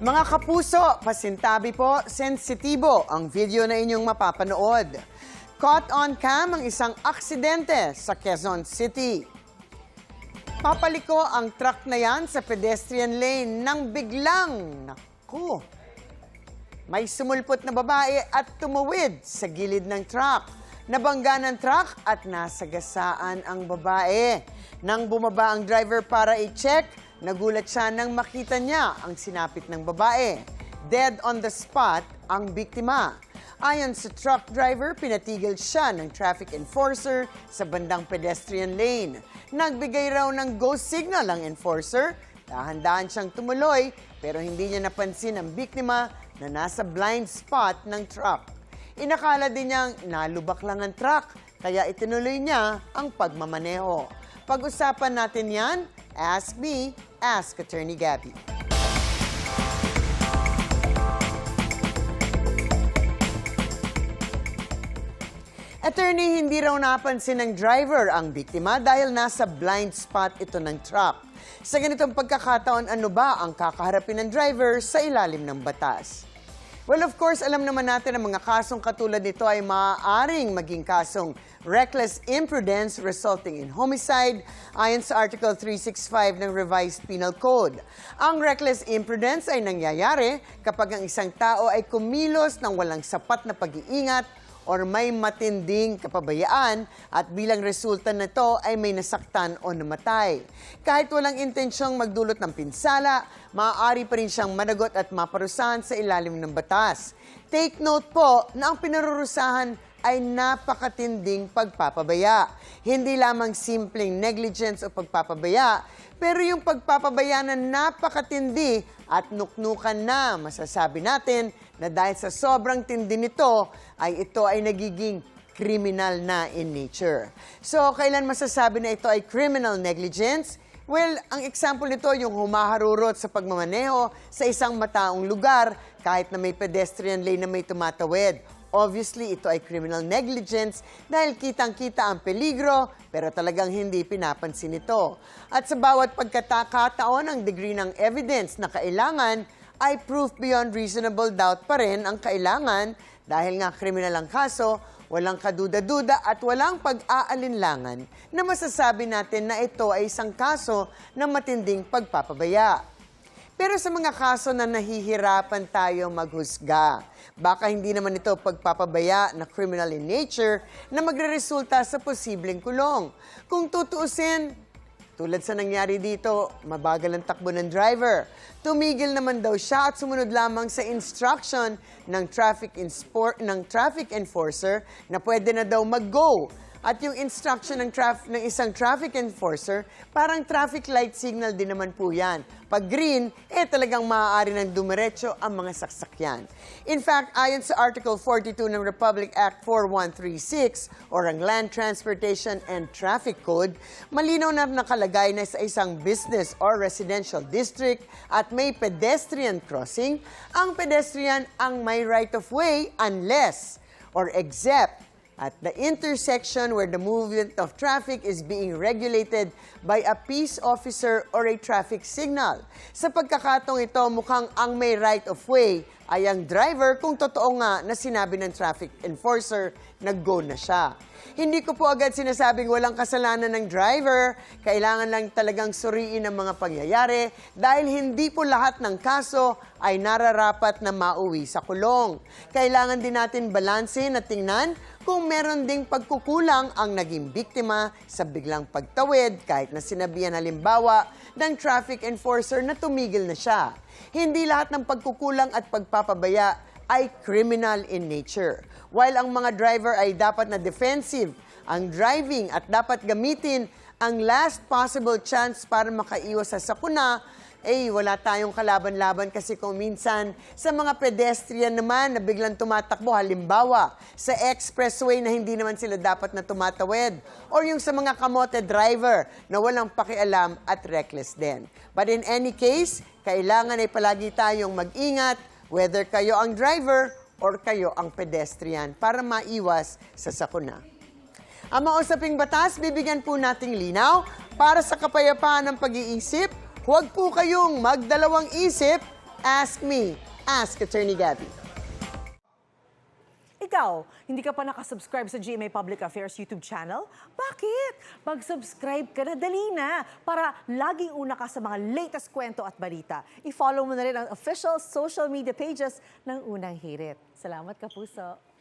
Mga kapuso, pasintabi po, sensitibo ang video na inyong mapapanood. Caught on cam ang isang aksidente sa Quezon City. Papaliko ang truck na yan sa pedestrian lane nang biglang, naku, may sumulpot na babae at tumawid sa gilid ng truck. Nabangga ng truck at nasagasaan ang babae. Nang bumaba ang driver para i-check, nagulat siya nang makita niya ang sinapit ng babae. Dead on the spot ang biktima. Ayon sa truck driver, pinatigil siya ng traffic enforcer sa bandang pedestrian lane. Nagbigay raw ng go signal ang enforcer. Dahan-dahan siyang tumuloy pero hindi niya napansin ang biktima na nasa blind spot ng truck. Inakala din niyang nalubak lang ang truck kaya itinuloy niya ang pagmamaneho. Pag-usapan natin yan, Ask Me, Ask Attorney Gabby. Attorney, hindi raw napansin ng driver ang biktima dahil nasa blind spot ito ng truck. Sa ganitong pagkakataon, ano ba ang kakaharapin ng driver sa ilalim ng batas? Well, of course, alam naman natin ang mga kasong katulad nito ay maaaring maging kasong reckless imprudence resulting in homicide ayon sa Article 365 ng Revised Penal Code. Ang reckless imprudence ay nangyayari kapag ang isang tao ay kumilos ng walang sapat na pag-iingat or may matinding kapabayaan at bilang resulta nito ay may nasaktan o namatay. Kahit walang intensyong magdulot ng pinsala, maaari pa rin siyang managot at maparusahan sa ilalim ng batas. Take note po na ang pinarurusahan ay napakatinding pagpapabaya. Hindi lamang simpleng negligence o pagpapabaya, pero yung pagpapabaya na napakatindi at nuknukan na, masasabi natin na dahil sa sobrang tindi nito, ito ay nagiging criminal na in nature. So, kailan masasabi na ito ay criminal negligence? Well, ang example nito yung humaharurot sa pagmamaneho sa isang mataong lugar kahit na may pedestrian lane na may tumatawid. Obviously, ito ay criminal negligence dahil kitang-kita ang peligro pero talagang hindi pinapansin ito. At sa bawat pagkakataon, ang degree ng evidence na kailangan ay proof beyond reasonable doubt pa rin ang kailangan dahil nga kriminal ang kaso, walang kaduda-duda at walang pag-aalinlangan na masasabi natin na ito ay isang kaso ng matinding pagpapabaya. Pero sa mga kaso na nahihirapan tayo maghusga, baka hindi naman ito pagpapabaya na criminal in nature na magreresulta sa posibleng kulong. Kung tutuusin, tulad sa nangyari dito, mabagal ang takbo ng driver. Tumigil naman daw siya at sumunod lamang sa instruction ng traffic enforcer na pwede na daw mag-go. At yung instruction ng isang traffic enforcer, parang traffic light signal din naman po yan. Pag green, talagang maaari ng dumiretso ang mga sasakyan. In fact, ayon sa Article 42 ng Republic Act 4136 or ang Land Transportation and Traffic Code, malinaw na nakalagay na sa isang business or residential district at may pedestrian crossing, ang pedestrian ang may right of way unless or except at the intersection where the movement of traffic is being regulated by a peace officer or a traffic signal. Sa pagkakataong ito, mukhang ang may right of way ay ang driver kung totoo nga na sinabi ng traffic enforcer na go na siya. Hindi ko po agad sinasabing walang kasalanan ng driver. Kailangan lang talagang suriin ang mga pangyayari dahil hindi po lahat ng kaso ay nararapat na mauwi sa kulong. Kailangan din natin balansin at tingnan kung meron ding pagkukulang ang naging biktima sa biglang pagtawid kahit na sinabihan halimbawa ng traffic enforcer na tumigil na siya. Hindi lahat ng pagkukulang at pagpapabaya ay criminal in nature. While ang mga driver ay dapat na defensive ang driving at dapat gamitin ang last possible chance para makaiwas sa sakuna, wala tayong kalaban-laban kasi kung minsan sa mga pedestrian naman na biglang tumatakbo, halimbawa sa expressway na hindi naman sila dapat na tumatawid or yung sa mga kamote driver na walang pakialam at reckless din. But in any case, kailangan ay palagi tayong mag-ingat whether kayo ang driver or kayo ang pedestrian para maiwas sa sakuna. Ang mausaping batas, bibigyan po nating linaw para sa kapayapaan ng pag-iisip. Huwag po kayong magdalawang isip Ask Me, Ask Attorney Gabby. Ikaw, hindi ka pa nakasubscribe sa GMA Public Affairs YouTube channel? Bakit? Mag-subscribe ka na, dali na, para laging una ka sa mga latest kwento at balita. I-follow mo na rin ang official social media pages ng Unang Hirit. Salamat, Kapuso.